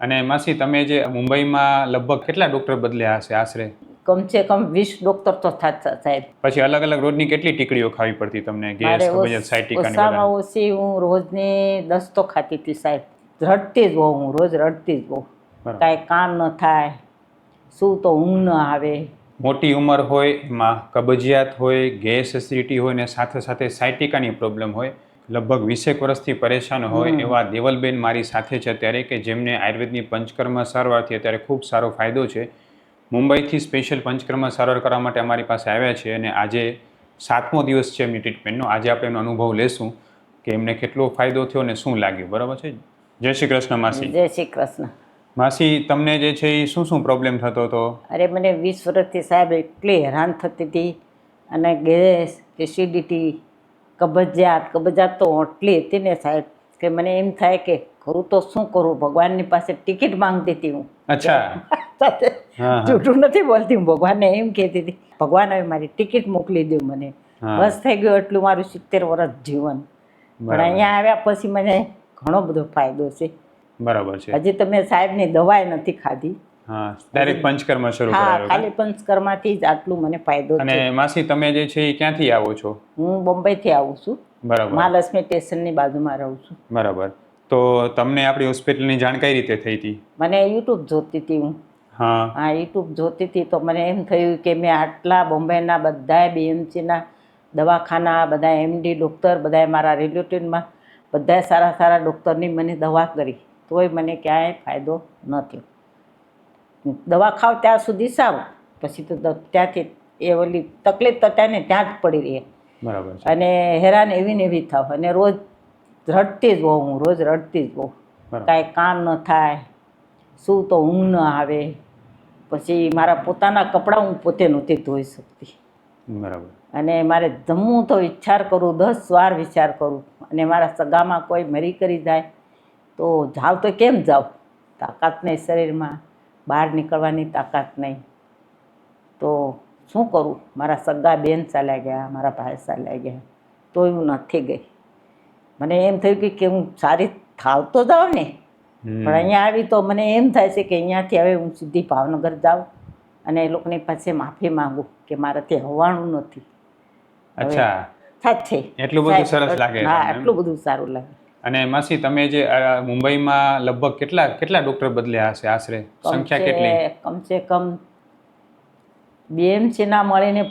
અને માસી તમે જે મુંબઈમાં લગભગ કેટલા ડોક્ટર બદલ્યા હશે આશરે? કમ સે કમ 20 ડૉક્ટર તો થાતા સાહેબ. પછી અલગ અલગ રોજની કેટલી ટીકડીઓ ખાવી પડતી તમને? મારે ગેસ, કબજિયાત, સાયટિકા ને ઓછામાં બધા? ઓછી હું રોજની 10 તો ખાતી હતી સાહેબ. રડતી જ હોઉં, હું રોજ રડતી જ હોઉં. બરાબર. કાંઈ કામ ન થાય, શું તો ઊંઘ ન આવે. મોટી ઉંમર હોય એમાં કબજિયાત હોય, ગેસ એસિડિટી હોય ને સાથે સાથે સાયટિકાની પ્રોબ્લેમ હોય, લગભગ 20 વર્ષથી પરેશાન હોય એવા દેવલબેન મારી સાથે છે અત્યારે, કે જેમને આયુર્વેદની પંચકર્મ સારવારથી અત્યારે ખૂબ સારો ફાયદો છે. મુંબઈથી સ્પેશિયલ પંચકર્મ સારવાર કરવા માટે અમારી પાસે આવ્યા છે અને આજે 7મો દિવસ છે એમની ટ્રીટમેન્ટનો. આજે આપણે એમનો અનુભવ લેશું કે એમને કેટલો ફાયદો થયો અને શું લાગ્યું. બરાબર છે? જય શ્રી કૃષ્ણ માસી. જય શ્રી કૃષ્ણ. માસી તમને જે છે એ શું પ્રોબ્લેમ થતો હતો? અરે મને 20 વર્ષથી સાહેબ એટલી હેરાન થતી હતી, અને ગેસ, એસિડિટી, કબજિયાત તો એટલી હતી ને સાહેબ કે મને એમ થાય કે કરું તો શું કરું. ભગવાનની પાસે ટિકિટ માંગતી હતી હું. અચ્છા. જૂઠું નથી બોલતી, હું ભગવાનને એમ કહેતી હતી, ભગવાન હવે મારી ટિકિટ મોકલી દો મને, બસ થઈ ગયું એટલું મારું 70 વર્ષ જીવન. પણ અહીંયા આવ્યા પછી મને ઘણો બધો ફાયદો છે. બરાબર છે. હજી તો મેં સાહેબની દવાઈ નથી ખાધી. ડાયરેક્ટ પંચકર્મ શરૂ હા, કરાયો? ખાલી પંચકર્મથી જ આટલું મને ફાયદો છે. અને માસી તમે જે છે એ ક્યાંથી આવો છો? હું બોમ્બેથી આવું છું. બરાબર. મહાલક્ષ્મી સ્ટેશનની બાજુમાં રહું છું. બરાબર. તો તમને આપણી હોસ્પિટલની જાણ કઈ રીતે થઈ હતી? મને યુટ્યુબ જોતી હતી હું. હા, યુટ્યુબ જોતી હતી તો મને એમ થયું કે મેં આટલા બોમ્બેના બધાય બીએમસીના દવાખાના, બધા એમડી ડૉક્ટર, બધા મારા રિલેટિવમાં બધા સારા સારા ડૉક્ટરની મને દવા કરી, તોય મને ક્યાંય ફાયદો ન થયો. દવા ખાવ ત્યાં સુધી સારું, પછી તો ત્યાંથી એ ઓલી તકલીફ તો ત્યાં ને ત્યાં જ પડી રહે. બરાબર. અને હેરાન એવી ને એવી થાવ, અને રોજ રડતી જ હોઉં, હું રોજ રડતી જ હોઉં. કાંઈ કામ ન થાય, શું તો ઊંઘ ન આવે. પછી મારા પોતાના કપડાં હું પોતે નહોતી ધોઈ શકતી. બરાબર. અને મારે જમવું તો વિચાર કરું, 10 વાર વિચાર કરું. અને મારા સગામાં કોઈ મરી કરી જાય તો જાવ તો કેમ જાવ, તાકાત નહીં શરીરમાં, બહાર નીકળવાની તાકાત નહીં. તો શું કરું. મારા સગા બેન ચાલ્યા ગયા, મારા ભાઈ ચાલ્યા ગયા, તોય હું નથી ગઈ. મને એમ થયું કે હું સારી થાવ તો જાઉં ને. પણ અહીંયા આવી તો મને એમ થાય છે કે અહીંયાથી હવે હું સીધી ભાવનગર જાઉં અને એ લોકોની પાસે માફી માંગુ કે મારાથી હવાણું નથી. અચ્છા. સાચે એટલું બધું સરસ લાગે? હા, એટલું બધું સારું લાગે. અને માસી તમે જે મુંબઈમાં લગભગ કેટલા ડોક્ટર બદલ્યા હશે આશરે? સંખ્યા કેટલી? કમસે કમ બીએમસીના મળીને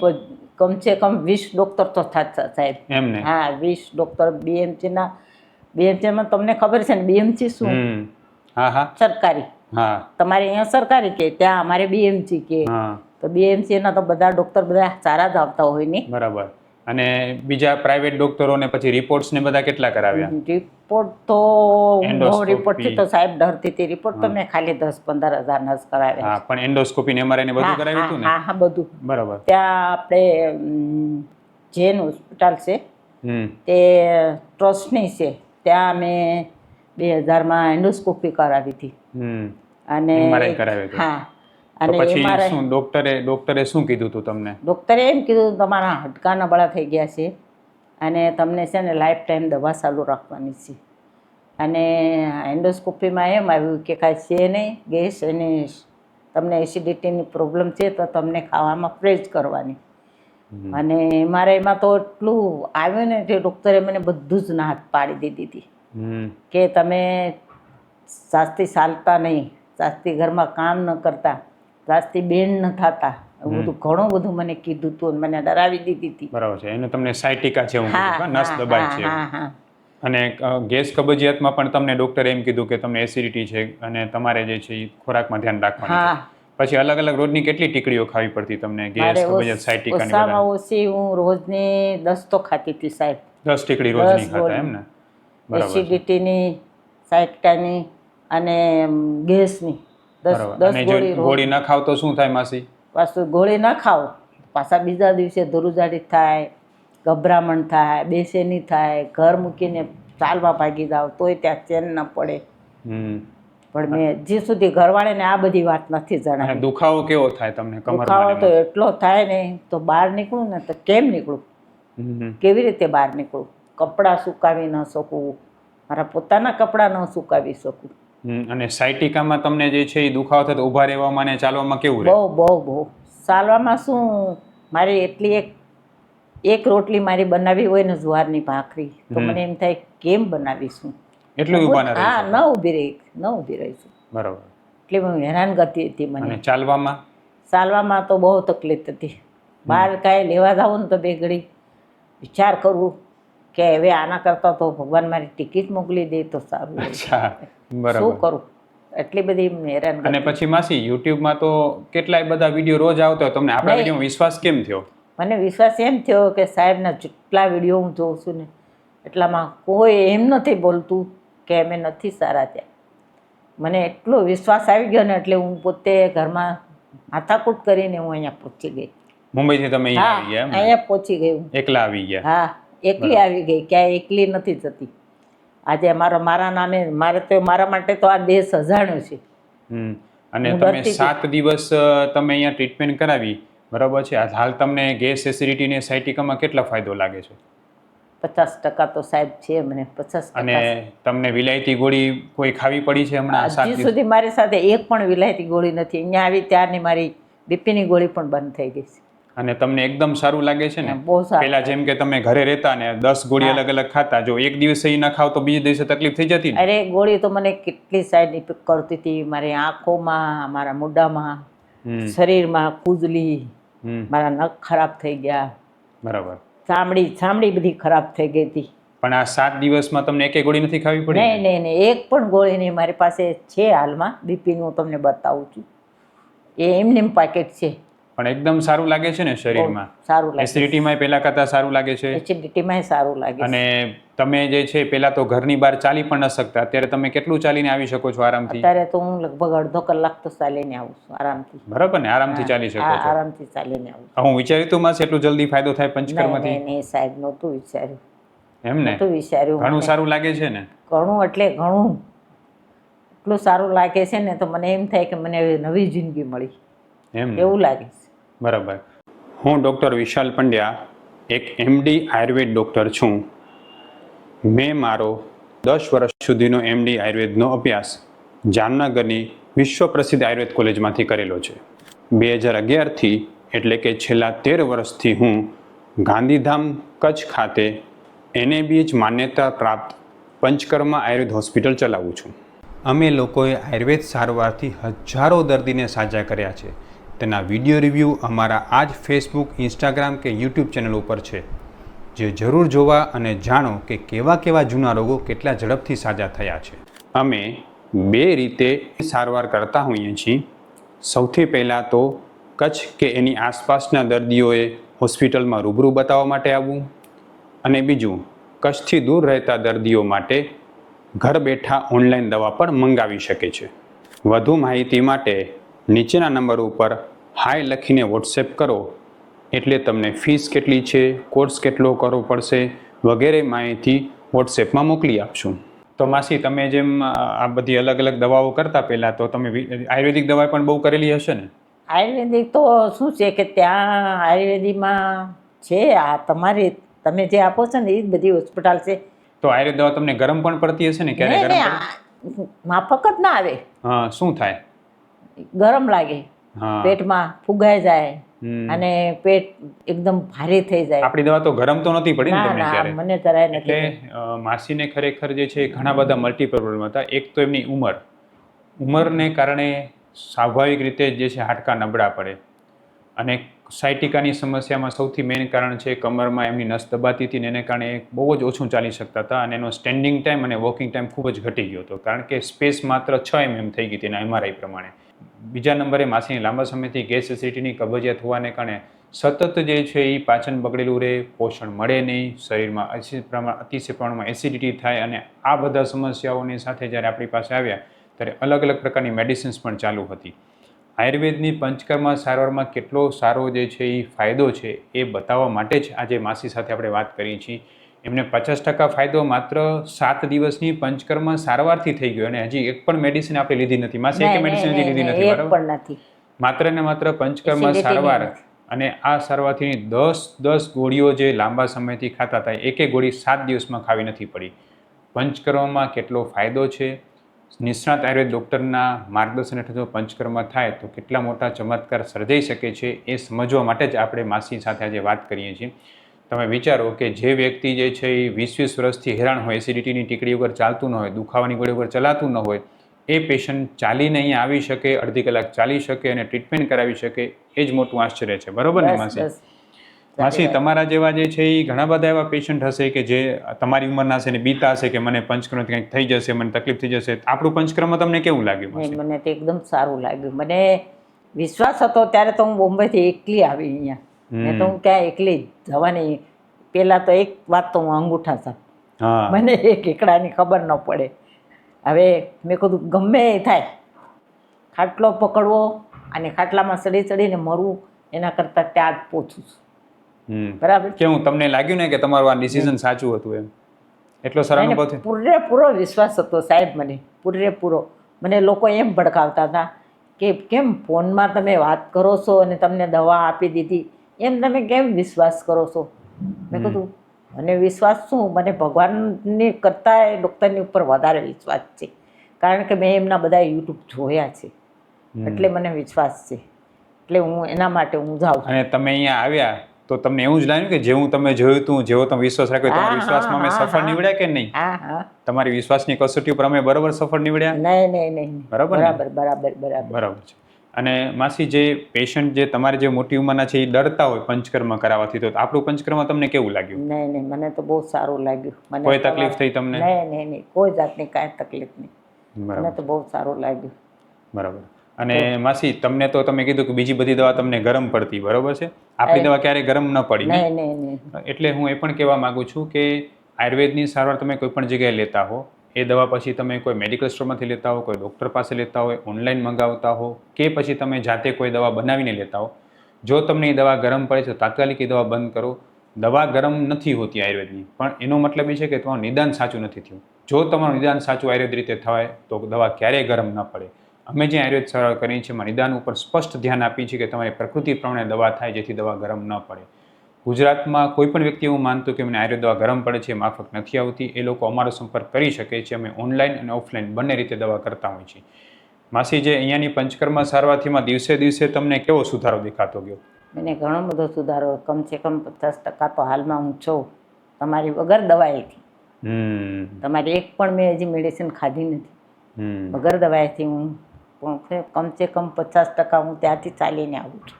કમસે કમ 20 ડૉક્ટર તો થાતા સાહેબ. એમને? હા, 20 ડૉક્ટર બીએમસીના. બીએમસીમાં તમને ખબર છે ને બીએમસી શું? હા, સરકારી. હા. તમારે અહીંયા સરકારી કે ત્યાં અમારે બીએમસી કે. તો બીએમસીના તો બધા ડૉક્ટર બધા સારા જ આવતા હોય ને. બરાબર. અને બીજા પ્રાઇવેટ ડોક્ટરોને પછી રિપોર્ટ્સ ને બધા કેટલા કરાવ્યા? રિપોર્ટ તો રિપોર્ટથી તો સાહેબ ડરતી હતી. રિપોર્ટ તો મેં ખાલી 10-15 હજારના જ કરાવ્યા. હા, પણ એન્ડોસ્કોપી ને એમઆરઆઈ ને બધું કરાવ્યું હતું ને? હા, બધું. બરાબર. ત્યાં આપણે જૈન હોસ્પિટલ છે, તે ટ્રસ્ટની છે, ત્યાં મેં 2000માં એન્ડોસ્કોપી કરાવી હતી. અને એમઆરઆઈ કરાવ્યું હતું? હા. અને પછી શું ડોક્ટરે શું કીધું હતું તમને? ડૉક્ટરે એમ કીધું તમારા હાડકા નબળા થઈ ગયા છે અને તમને છે ને લાઈફ ટાઈમ દવા ચાલુ રાખવાની છે. અને એન્ડોસ્કોપીમાં એમ આવ્યું કે કાંઈ છે નહીં ગેસ, અને તમને એસિડિટીની પ્રોબ્લેમ છે તો તમને ખાવામાં પ્રેજ કરવાની. અને મારે એમાં તો એટલું આવ્યું ને કે ડૉક્ટરે મને બધું જ ના પાડી દીધી હતી કે તમે સાસ્તી ચાલતા નહીં, સાસ્તી ઘરમાં કામ ન કરતા, સાસ્તી બેન ન થતા, બધું ઘણું બધું મને કીધું હતું, મને ડરાવી દીધી હતી. બરાબર છે. એને તમને સાયટિકા છે, નસ દબાય છે. અને ગેસ કબજિયાતમાં પણ તમને ડોક્ટરે એમ કીધું કે તમને એસિડિટી છે અને તમારે જે છે એ ખોરાકમાં ધ્યાન રાખવાનું છે. પછી અલગ અલગ રોજની કેટલી ટીકડીઓ ખાવી પડતી તમને? ગેસ, કબજિયાત, સાયટિકા ને બધા? ઓછામાં ઓછી હું રોજની 10 તો ખાતી હતી સાહેબ. 10 ટીકડી રોજની ખાતા એમ ને? એસિડિટીની, સાયટિકાની અને ગેસની 10 ગોળી ન ખાવ તો શું થાય માસી? પાછું ગોળી ન ખાવ પાછા બીજા દિવસે ધ્રુજાડી થાય, ગભરામણ થાય, બેચેની થાય, ઘર મૂકીને ચાલવા ભાગી જાવ તોય ત્યાં ચેન ન પડે. પણ મેં હજી સુધી ઘરવાળાને આ બધી વાત નથી જણાવી. દુખાવો કેવો થાય તમને? દુખાવો તો એટલો થાય ને, તો બહાર નીકળું ને તો કેમ નીકળું, કેવી રીતે બહાર નીકળું? કપડાં સુકાવી ન શકું, મારા પોતાના કપડાં ન સુકાવી શકું. અને સાયટિકામાં તમને જે છે એ દુખાવો થાય તો ઊભા રહેવામાં અને ચાલવામાં કેવું રહે? બહુ ચાલવામાં શું, મારી એટલી એક રોટલી મારી બનાવી હોય ને જુવારની ભાખરી, તો મને એમ થાય કેમ બનાવીશું. એટલું ઊભા ના રહી હા, શકો? ન ઊભી રહીશું. બરાબર. એટલે હું હેરાન કરતી હતી. મને અને ચાલવામાં? ચાલવામાં તો બહુ તકલીફ હતી. બહાર કાંઈ લેવા જાવ ને તો બે ઘડી વિચાર કરવું કે હવે આના કરતાં તો ભગવાન મારી ટિકિટ મોકલી દે તો સારું. અચ્છા, શું બરાબર. કરું, એટલી બધી હેરાન અને કરતી. પછી માસી યુટ્યુબમાં તો કેટલાય બધા વિડીયો રોજ આવતા હોય, તમને આપણા નહીં. વિડીયો વિશ્વાસ કેમ થયો? મને વિશ્વાસ એમ થયો કે સાહેબના જેટલા વિડીયો હું જોઉં છું ને એટલામાં કોઈ એમ નથી બોલતું કે અમે નથી સારા. ત્યાં મને એટલો વિશ્વાસ આવી ગયો ને એટલે હું પોતે ઘરમાં માથાકૂટ કરીને હું અહીંયા પહોંચી ગઈ. મુંબઈથી તમે અહીંયા હા, આવી ગયા એમ ને? અહીંયા પહોંચી ગઈ હું. એકલા આવી ગયા? હા, એકલી આવી ગઈ, ક્યાંય એકલી નથી જતી. આજે મારા નામે મારા માટે તો આ દેશ અજાણ્યો છે. અને હું તમે ડરતી 7 દિવસ તમે અહીંયા ટ્રીટમેન્ટ કરાવી, બરાબર છે. હાલ તમને ગેસ એસિડિટી ને સાયટિકામાં કેટલા ફાયદો લાગે છે? 50% તો સાહેબ છે મને. 50%. અને તમને વિલાયતી ગોળી કોઈ ખાવી પડી છે હમણાં 7 હજી દિવસ? સુધી મારી સાથે એક પણ વિલાયતી ગોળી નથી. અહીંયા આવી ત્યારની મારી બીપીની ગોળી પણ બંધ થઈ ગઈ છે. અને તમને એકદમ સારું લાગે છે ને? બહુ સારું. પેલા જેમ કે તમે ઘરે રહેતા ને 10 ગોળી અલગ અલગ ખાતા, જો એક દિવસે ઈ ના ખાવ તો બીજે દિવસે તકલીફ થઈ જતી ને? અરે ગોળી તો મને કેટલી સાઈડ ઇફેક્ટ કરતી હતી. મારી આંખોમાં, મારા મોઢામાં, શરીરમાં ખુજલી, મારા નખ ખરાબ થઈ ગયા, બરાબર. ચામડી બધી ખરાબ થઈ ગઈ હતી. પણ આ 7 દિવસમાં તમને એકેય ગોળી નથી ખાવી પડી? નહીં, એક પણ ગોળી નહીં. મારી પાસે છે હાલમાં બીપીનું, હું તમને બતાવું છું. એ એમનેમ પેકેટ છે. પણ એકદમ સારું લાગે છે ને શરીરમાં? સારું લાગે. એસિડિટીમાં પહેલા કરતાં સારું લાગે છે? એસિડિટીમાં સારું લાગે. અને તમે જે છે પેલા તો ઘરની બહાર ચાલી પણ ન શકતા, અત્યારે તમે કેટલું ચાલીને આવી શકો છો આરામથી? અત્યારે તો હું લગભગ અડધો કલાક તો ચાલીને આવું છું આરામથી. બરાબર ને? આરામથી ચાલી શકો છો? આરામથી ચાલીને આવું. હું વિચાર્યું તું માસ એટલું જલ્દી ફાયદો થાય પંચકર્મથી? નહીં સાહેબ, નહોતું વિચાર્યું. એમ ને? નહોતું વિચાર્યું. ઘણું સારું લાગે છે ને? ઘણું એટલે ઘણું. એટલું સારું લાગે છે ને તો મને એમ થાય કે મને હવે નવી જિંદગી મળી, એમ એવું લાગે છે. બરાબર. હું ડૉક્ટર વિશાલ પંડ્યા, એક MD આયુર્વેદ ડૉક્ટર છું. મેં મારો 10 વર્ષ સુધીનો MD આયુર્વેદનો અભ્યાસ જામનગરની વિશ્વ પ્રસિદ્ધ આયુર્વેદ કોલેજમાંથી કરેલો છે. 2011થી એટલે કે છેલ્લા 13 વર્ષથી હું ગાંધીધામ કચ્છ ખાતે NABH માન્યતા પ્રાપ્ત પંચકર્મા આયુર્વેદ હોસ્પિટલ ચલાવું છું. અમે લોકોએ આયુર્વેદ સારવારથી હજારો દર્દીને સાજા કર્યા છે. તેના વિડીયો રિવ્યૂ અમારા આ જ ફેસબુક, ઇન્સ્ટાગ્રામ કે યુટ્યુબ ચેનલ ઉપર છે, જે જરૂર જોવા અને જાણો કે કેવા જૂના રોગો કેટલા ઝડપથી સાજા થયા છે. અમે 2 રીતે સારવાર કરતા હોઈએ છીએ. સૌથી પહેલાં તો કચ્છ કે એની આસપાસના દર્દીઓએ હોસ્પિટલમાં રૂબરૂ બતાવવા માટે આવવું, અને બીજું કચ્છથી દૂર રહેતા દર્દીઓ માટે ઘર બેઠા ઓનલાઈન દવા પણ મંગાવી શકે છે. વધુ માહિતી માટે નીચેના નંબર ઉપર હાય લખીને વોટ્સએપ કરો, એટલે તમને ફીસ કેટલી છે, કોર્સ કેટલો કરવો પડશે વગેરે માહિતી વોટ્સએપમાં મોકલી આપશું. તો માસી, તમે જેમ આ બધી અલગ અલગ દવાઓ કરતા પહેલાં, તો તમે આયુર્વેદિક દવા પણ બહુ કરેલી હશે ને? આયુર્વેદિક તો શું છે કે ત્યાં આયુર્વેદિકમાં છે આ તમે જે આપો છો ને એ જ બધી હોસ્પિટલ છે. તો આયુર્વેદ દવા તમને ગરમ પણ પડતી હશે ને? ક્યારે ગરમ પડે? માફક જ ના આવે. હા, શું થાય? ગરમ લાગે, હા, પેટમાં ફુગાઈ જાય અને પેટ એકદમ ભારે થઈ જાય. આપણી દવા તો ગરમ તો નથી પડી ને તમને ના, ક્યારે? મને જરાય નથી. એટલે માસીને ખરેખર જે છે ઘણા બધા મલ્ટીપલ પ્રોબ્લેમ હતા. એક તો એમની ઉંમરને કારણે સ્વાભાવિક રીતે જે છે હાડકાં નબળા પડે, અને સાયટિકાની સમસ્યામાં સૌથી મેઇન કારણ છે કમરમાં એમની નસ દબાતી હતી, ને એને કારણે બહુ જ ઓછું ચાલી શકતા હતા, અને એનો સ્ટેન્ડિંગ ટાઈમ અને વોકિંગ ટાઈમ ખૂબ જ ઘટી ગયો હતો, કારણ કે સ્પેસ માત્ર 6 mm થઈ ગઈ હતી એના MRI પ્રમાણે. બીજા નંબરે માસીને લાંબા સમયથી ગેસ એસિડિટીની કબજિયાત હોવાને કારણે સતત જે છે એ પાચન બગડેલું રહે, પોષણ મળે નહીં, શરીરમાં અતિશય પ્રમાણમાં એસિડિટી થાય, અને આ બધા સમસ્યાઓની સાથે જ્યારે આપણી પાસે આવ્યા ત્યારે અલગ અલગ પ્રકારની મેડિસિન્સ પણ ચાલુ હતી. આયુર્વેદની પંચકર્મા સારવારમાં કેટલો સારો જે છે એ ફાયદો છે એ બતાવવા માટે જ આજે માસી સાથે આપણે વાત કરી છીએ. એમને 50% ફાયદો માત્ર 7 દિવસની પંચકર્મા સારવારથી થઈ ગયો, અને હજી એક પણ મેડિસિન આપણે લીધી નથી. માસી એક મેડિસિન હજી લીધી નથી, બરાબર? માત્ર ને માત્ર પંચકર્મા સારવાર, અને આ સારવારથી 10 ગોળીઓ જે લાંબા સમયથી ખાતા હતા, એક ગોળી 7 દિવસમાં ખાવી નથી પડી. પંચકર્મામાં કેટલો ફાયદો છે, નિષ્ણાત આયુર્વેદ ડૉક્ટરના માર્ગદર્શન હેઠળ જો પંચકર્મ થાય તો કેટલા મોટા ચમત્કાર સર્જાઈ શકે છે એ સમજવા માટે જ આપણે માસી સાથે આજે વાત કરીએ છીએ. તમે વિચારો કે જે વ્યક્તિ જે છે એ 20-20 વર્ષથી હેરાન હોય, એસિડિટીની ટીકડી વગર ચાલતું ન હોય, દુખાવાની ગોળી વગર ચલાતું ન હોય, એ પેશન્ટ ચાલીને અહીંયા આવી શકે, અડધી કલાક ચાલી શકે અને ટ્રીટમેન્ટ કરાવી શકે, એ જ મોટું આશ્ચર્ય છે. બરોબર ને માસી? માસી, તમારા જેવા જે છે એ ઘણા બધા એવા પેશન્ટ હશે કે જે તમારી ઉંમરના હશે ને બીતા હશે કે મને પંચકર્મથી કંઈક થઈ જશે, મને તકલીફ થઈ જશે. આપણું પંચકર્મ તમને કેવું લાગ્યું માસી? મને તો એકદમ સારું લાગ્યું. મને વિશ્વાસ હતો ત્યારે તો હું બોમ્બેથી એકલી આવી અહીંયા. મેં તો હું ક્યાં એકલી જવાની. પહેલાં તો એક વાત તો હું અંગૂઠા સાહેબ, હા, મને એક એકડાની ખબર ન પડે. હવે મેં કીધું ગમે એ થાય, ખાટલો પકડવો અને ખાટલામાં ચડી ચડીને મરવું એના કરતાં ત્યાં જ પહોંચું છું. બરાબર. કેવું તમને લાગ્યું ને કે તમારું આ ડિસિઝન સાચું હતું એમ? એટલો સારો અનુભવ થયો? પૂરેપૂરો વિશ્વાસ હતો સાહેબ મને, પૂરેપૂરો. મને લોકો એમ ભડકાવતા હતા કે કેમ ફોનમાં તમે વાત કરો છો અને તમને દવા આપી દીધી, એમ તમે કેમ વિશ્વાસ કરો છો? મેં કીધું મને વિશ્વાસ શું, મને ભગવાનની કરતાં ડૉક્ટરની ઉપર વધારે વિશ્વાસ છે. કારણ કે મેં એમના બધા યુટ્યુબ જોયા છે, એટલે મને વિશ્વાસ છે. એટલે હું એના માટે હું જાઉં છું. અને તમે અહીંયા આવ્યા તો તમને એવું જ લાગ્યું કે જેવું તમે જોયું હતું, જેવો તમે વિશ્વાસ રાખ્યો, તમારા વિશ્વાસમાં અમે સફળ નીવડ્યા કે નહીં? હા હા, તમારી વિશ્વાસની કસોટી ઉપર અમે બરાબર સફળ નીવડ્યા? નહીં. બરાબર ને? બરાબર. બરાબર છે. અને માસી, જે પેશન્ટ જે તમારે જે મોટી ઉંમરના છે એ ડરતા હોય પંચકર્મ કરાવવાથી, તો આપણું પંચકર્મ તમને કેવું લાગ્યું? નહીં, મને તો બહુ સારું લાગ્યું. મને કોઈ તકલીફ થઈ તમને? નહીં, કોઈ જાતની કાંઈ તકલીફ નહીં. મને બરાબર, તો બહુ સારું લાગ્યું. બરાબર. અને માસી, તમને તો તમે કીધું કે બીજી બધી દવા તમને ગરમ પડતી, બરોબર છે? આપણી દવા ક્યારેય ગરમ ન પડી ને? નહીં. એટલે હું એ પણ કહેવા માંગુ છું કે આયુર્વેદની સારવાર તમે કોઈ પણ જગ્યાએ લેતા હો, એ દવા પછી તમે કોઈ મેડિકલ સ્ટોરમાંથી લેતા હો, કોઈ ડૉક્ટર પાસે લેતા હોય, ઓનલાઈન મંગાવતા હો, કે પછી તમે જાતે કોઈ દવા બનાવીને લેતા હો, જો તમને એ દવા ગરમ પડે છે તાત્કાલિક એ દવા બંધ કરો. દવા ગરમ નથી હોતી આયુર્વેદની, પણ એનો મતલબ એ છે કે તમારું નિદાન સાચું નથી થયું. જો તમારું નિદાન સાચું આયુર્વેદ રીતે થાય તો દવા ક્યારેય ગરમ ન પડે. અમે જે આયુર્વેદ સારવાર કરીએ છીએ એમાં નિદાન ઉપર સ્પષ્ટ ધ્યાન આપીએ છીએ કે તમારી પ્રકૃતિ પ્રમાણે દવા થાય જેથી દવા ગરમ ન પડે. ગુજરાતમાં કોઈ પણ વ્યક્તિ એવું માનતું કે મને આયુર્વેદ દવા ગરમ પડે છે, માફક નથી આવતી, એ લોકો અમારો સંપર્ક કરી શકે છે. અમે ઓનલાઈન અને ઓફલાઈન બંને રીતે દવા કરતા હોઈએ છીએ. માસી, જે અહીંયાની પંચકર્મ સારવારથીમાં દિવસે દિવસે તમને કેવો સુધારો દેખાતો ગયો? મને ઘણો બધો સુધારો, કમસે કમ 50% તો હાલમાં હું છું તમારી વગર દવાએથી. તમારી એક પણ મેં હજી મેડિસિન ખાધી નથી, વગર દવાએથી હું કમસે કમ 50% હું ત્યાંથી ચાલીને આવું છું.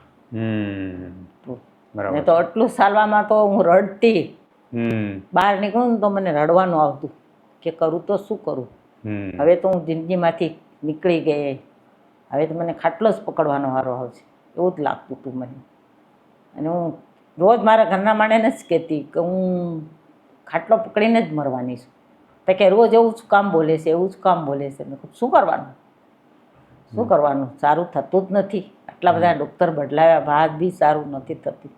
બરાબર. ને તો આટલું ચાલવામાં તો હું રડતી, બહાર નીકળું ને તો મને રડવાનું આવતું કે કરું તો શું કરું. હવે તો હું જિંદગીમાંથી નીકળી ગઈ, હવે તો મને ખાટલો જ પકડવાનો વારો આવશે એવું જ લાગતું હતું મને. અને હું રોજ મારા ઘરના માણસને જ કહેતી કે હું ખાટલો પકડીને જ મરવાની છું. તો કે રોજ એવું જ કામ બોલે છે, એવું જ કામ બોલે છે. મેં કહું શું કરવાનું, સારું થતું જ નથી. આટલા બધા ડૉક્ટર બદલાવ્યા બાદ બી સારું નથી થતું.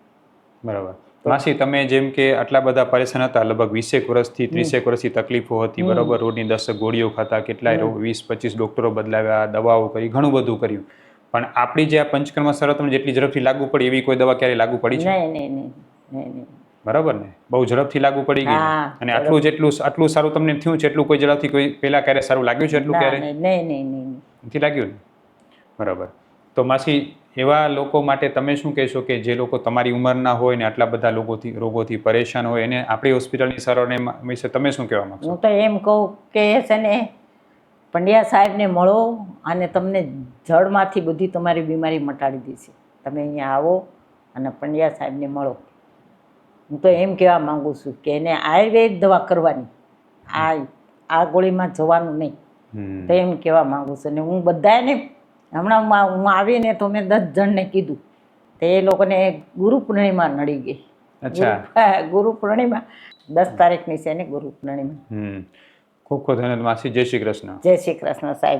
બરાબર. માસી, તમે જેમ કે આટલા બધા પરેશાન હતા, લગભગ 20 વર્ષથી 30 વર્ષથી તકલીફો હતી, બરાબર, રોજની 10 ગોળીઓ ખાતા, કેટલાય 20-25 ડૉક્ટરો બદલાવ્યા, દવાઓ કરી, ઘણું બધું કર્યું, પણ આપણી જે આ પંચકર્મ સારવાર તમને જેટલી ઝડપથી લાગુ પડી એવી કોઈ દવા ક્યારે લાગુ પડી છે? નહીં. બરાબર ને? બહુ ઝડપથી લાગુ પડી ગઈ. અને આટલું સારું તમને થયું છે એટલું કોઈ ઝડપથી કોઈ પહેલા ક્યારે સારું લાગ્યું છે એટલું ક્યારે નહીં. નથી લાગ્યું ને? બરાબર. તો માસી, એવા લોકો માટે તમે શું કહેશો કે જે લોકો તમારી ઉંમરના હોય ને આટલા બધા રોગોથી પરેશાન હોય, એને આપણી હોસ્પિટલની સારવારને વિશે તમે શું કહેવા માંગશો? હું તો એમ કહું કે છે ને, પંડ્યા સાહેબને મળો અને તમને જડમાંથી બધી તમારી બીમારી મટાડી દેશે. તમે અહીંયા આવો અને પંડ્યા સાહેબને મળો. હું તો એમ કહેવા માગું છું કે એને આયુર્વેદ દવા કરવાની, આ ગોળીમાં જવાનું નહીં. તો એમ કહેવા માગું છું. અને હું બધાને હમણાં હું આવીને તો મેં 10 જણને કીધું, તો એ લોકોને ગુરુ પૂર્ણિમા નડી ગઈ. ગુરુ પૂર્ણિમા 10 તારીખની છે ને ગુરુ પૂર્ણિમા. ખૂબ ખૂબ ધન્યવાદ માસી. જય શ્રી કૃષ્ણ. જય શ્રી કૃષ્ણ સાહેબ.